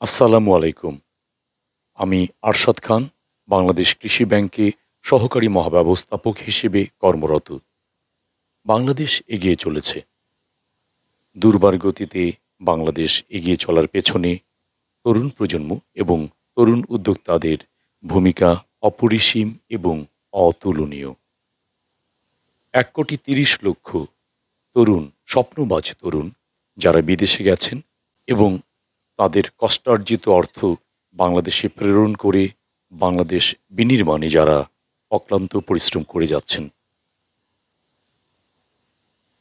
আসসালামু আলাইকুম। আমি আরশাদ খান, বাংলাদেশ কৃষি ব্যাংকে সহকারী মহাব্যবস্থাপক হিসেবে কর্মরত। বাংলাদেশ এগিয়ে চলেছে। দুর্বার গতিতে বাংলাদেশ এগিয়ে চলার পেছনে তরুণ প্রজন্ম এবং তরুণ উদ্যোক্তাদের ভূমিকা অপরিসীম এবং অতুলনীয়। ১,৩০,০০,০০০ তরুণ, স্বপ্নবাজ তরুণ যারা বিদেশে গেছেন এবং তাদের কষ্টার্জিত অর্থ বাংলাদেশে প্রেরণ করে বাংলাদেশ বিনির্মাণে যারা অক্লান্ত পরিশ্রম করে যাচ্ছেন।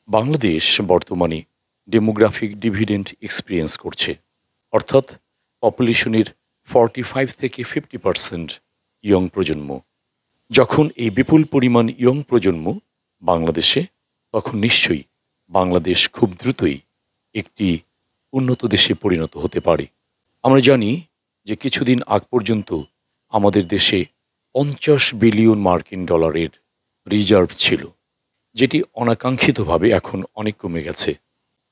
বাংলাদেশ বর্তমানে ডেমোগ্রাফিক ডিভিডেন্ড এক্সপিরিয়েন্স করছে, অর্থাৎ পপুলেশনের 45 থেকে 50% ইয়ং প্রজন্ম। যখন এই বিপুল পরিমাণ ইয়ং প্রজন্ম বাংলাদেশে, তখন নিশ্চয়ই বাংলাদেশ খুব দ্রুতই একটি উন্নত দেশে পরিণত হতে পারে। আমরা জানি যে কিছুদিন আগ পর্যন্ত আমাদের দেশে ৫০ বিলিয়ন মার্কিন ডলারের রিজার্ভ ছিল, যেটি অনাকাঙ্ক্ষিতভাবে এখন অনেক কমে গেছে।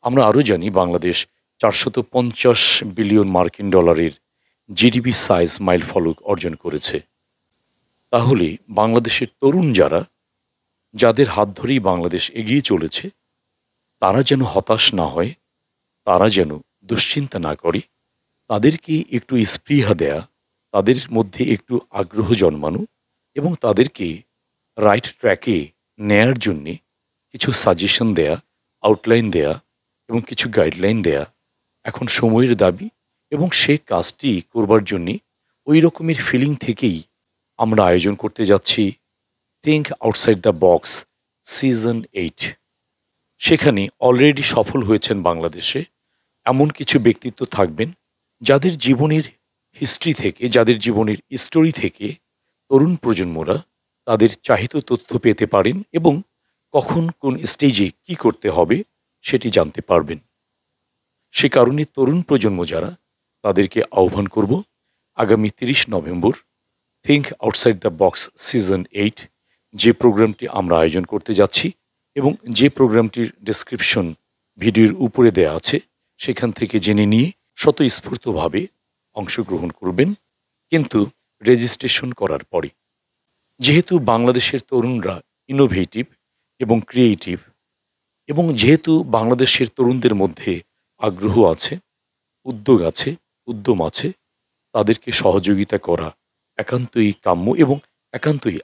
আমরা আরও জানি বাংলাদেশ ৪৫০ বিলিয়ন মার্কিন ডলারের জিডিপি সাইজ মাইলফলক অর্জন করেছে। তাহলে বাংলাদেশের তরুণ যাদের হাত ধরেই বাংলাদেশ এগিয়ে চলেছে, তারা যেন হতাশ না হয়, তারা যেন দুশ্চিন্তা না করে, তাদেরকে একটু স্পৃহা দেয়া, তাদের মধ্যে একটু আগ্রহ জন্মানো এবং তাদেরকে রাইট ট্র্যাকে নেয়ার জন্যে কিছু সাজেশন দেয়া, আউটলাইন দেয়া এবং কিছু গাইডলাইন দেয়া এখন সময়ের দাবি। এবং সে কাজটি করবার জন্যে ওই রকমের ফিলিং থেকেই আমরা আয়োজন করতে যাচ্ছি think outside the box season 8। সেখানে অলরেডি সফল হয়েছেন বাংলাদেশে এমন কিছু ব্যক্তিত্ব থাকবেন যাদের জীবনের হিস্ট্রি থেকে, যাদের জীবনের স্টোরি থেকে তরুণ প্রজন্মরা তাদের চাহিত তথ্য পেতে পারেন এবং কখন কোন স্টেজে কি করতে হবে সেটি জানতে পারবেন। সে কারণে তরুণ প্রজন্ম যারা, তাদেরকে আহ্বান করব আগামী ৩০ November think outside the box season 8 যে প্রোগ্রামটি আমরা আয়োজন করতে যাচ্ছি এবং যে প্রোগ্রামটির ডেসক্রিপশন ভিডিওর উপরে দেয়া আছে, সেখান থেকে জেনে নিয়ে স্বতঃস্ফূর্তভাবে অংশগ্রহণ করবেন, কিন্তু রেজিস্ট্রেশন করার পরে। যেহেতু বাংলাদেশের তরুণরা ইনোভেটিভ এবং ক্রিয়েটিভ এবং যেহেতু বাংলাদেশের তরুণদের মধ্যে আগ্রহ আছে, উদ্যোগ আছে, উদ্যম আছে, তাদেরকে সহযোগিতা করা একান্তই কাম্য এবং একান্তই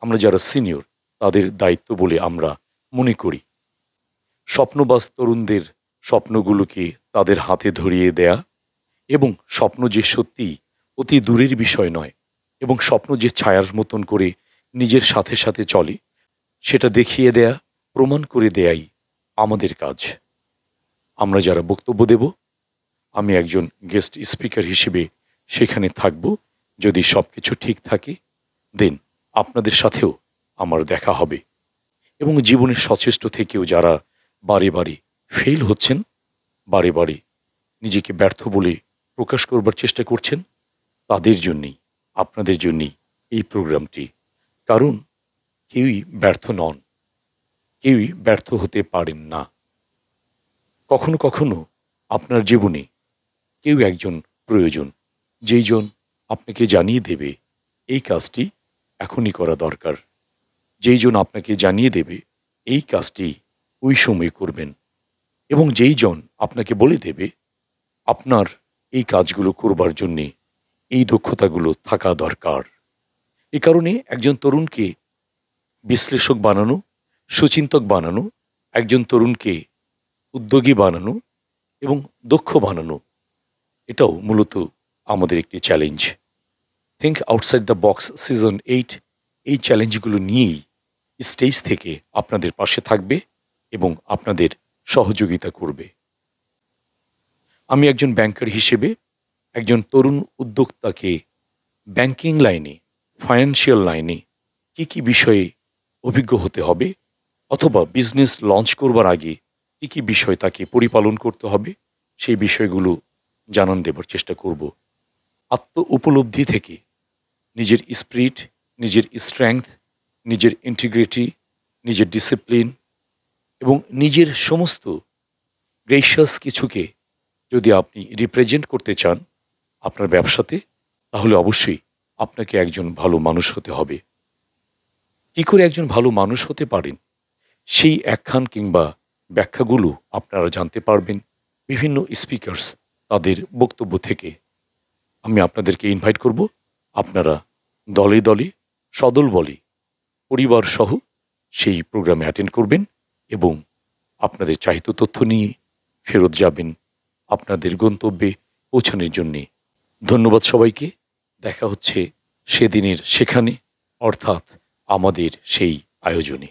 আমরা যারা সিনিয়র তাদের দায়িত্ব বলে আমরা মনে করি। স্বপ্নবাজ তরুণদের স্বপ্নগুলোকে তাদের হাতে ধরিয়ে দেয়া এবং স্বপ্ন যে সত্যিই অতি দূরের বিষয় নয় এবং স্বপ্ন যে ছায়ার মতন করে নিজের সাথে সাথে চলে, সেটা দেখিয়ে দেয়া, প্রমাণ করে দেয়াই আমাদের কাজ। আমরা যারা বক্তব্য দেব, আমি একজন গেস্ট স্পিকার হিসেবে সেখানে থাকব। যদি সব কিছু ঠিক থাকে, দেন আপনাদের সাথেও আমার দেখা হবে। এবং জীবনের সচেষ্ট থেকেও যারা বারে বারে ফেল হচ্ছেন, বারে বারে নিজেকে ব্যর্থ বলে প্রকাশ করবার চেষ্টা করছেন, তাদের জন্যেই, আপনাদের জন্যেই এই প্রোগ্রামটি। কারণ কেউই ব্যর্থ নন, কেউই ব্যর্থ হতে পারেন না। কখনো কখনো আপনার জীবনে কেউ একজন প্রয়োজন, যেই জন আপনাকে জানিয়ে দেবে এই কাজটি এখনই করা দরকার, যেই জন আপনাকে জানিয়ে দেবে এই কাজটি ওই সময় করবেন এবং যেই জন আপনাকে বলে দেবে আপনার এই কাজগুলো করবার জন্যে এই দক্ষতাগুলো থাকা দরকার। এ কারণে একজন তরুণকে বিশ্লেষক বানানো, সুচিন্তক বানানো, একজন তরুণকে উদ্যোগী বানানো এবং দক্ষ বানানো, এটাও মূলত আমাদের একটি challenge. Think outside the box season 8 এই চ্যালেঞ্জগুলো নিয়েই স্টেজ থেকে আপনাদের পাশে থাকবে এবং আপনাদের সহযোগিতা করবে। আমি একজন ব্যাংকার হিসেবে একজন তরুণ উদ্যোক্তাকে ব্যাংকিং লাইনে, ফাইন্যান্সিয়াল লাইনে কি কি বিষয়ে অভিজ্ঞ হতে হবে, অথবা বিজনেস লঞ্চ করবার আগে কি কি বিষয় তাকে পরিপালন করতে হবে, সেই বিষয়গুলো জানান দেবার চেষ্টা করব। আত্ম উপলব্ধি থেকে নিজের স্পিরিট, নিজের স্ট্রেংথ, নিজের ইন্টিগ্রিটি, নিজের ডিসিপ্লিন এবং নিজের সমস্ত গ্রেসিয়াস কিছুকে যদি আপনি রিপ্রেজেন্ট করতে চান, আপনার ব্যবসাতে, তাহলে অবশ্যই আপনাকে একজন ভালো মানুষ হতে হবে। কি করে একজন ভালো মানুষ হতে পারেন, সেই একখান কিংবা ব্যাখ্যাগুলো আপনারা জানতে পারবেন বিভিন্ন স্পিকার্স তাদের বক্তব্য থেকে। আমি আপনাদেরকে ইনভাইট করব, আপনারা দলে দলে, সদল বলে, পরিবার সহ সেই প্রোগ্রামে অ্যাটেন্ড করবেন এবং আপনাদের চাহিত তথ্য নিয়ে ফেরত যাবেন আপনাদের গন্তব্যে পৌঁছানোর জন্যে। ধন্যবাদ সবাইকে। দেখা হচ্ছে সেদিনের সেখানে, অর্থাৎ আমাদের সেই আয়োজনে।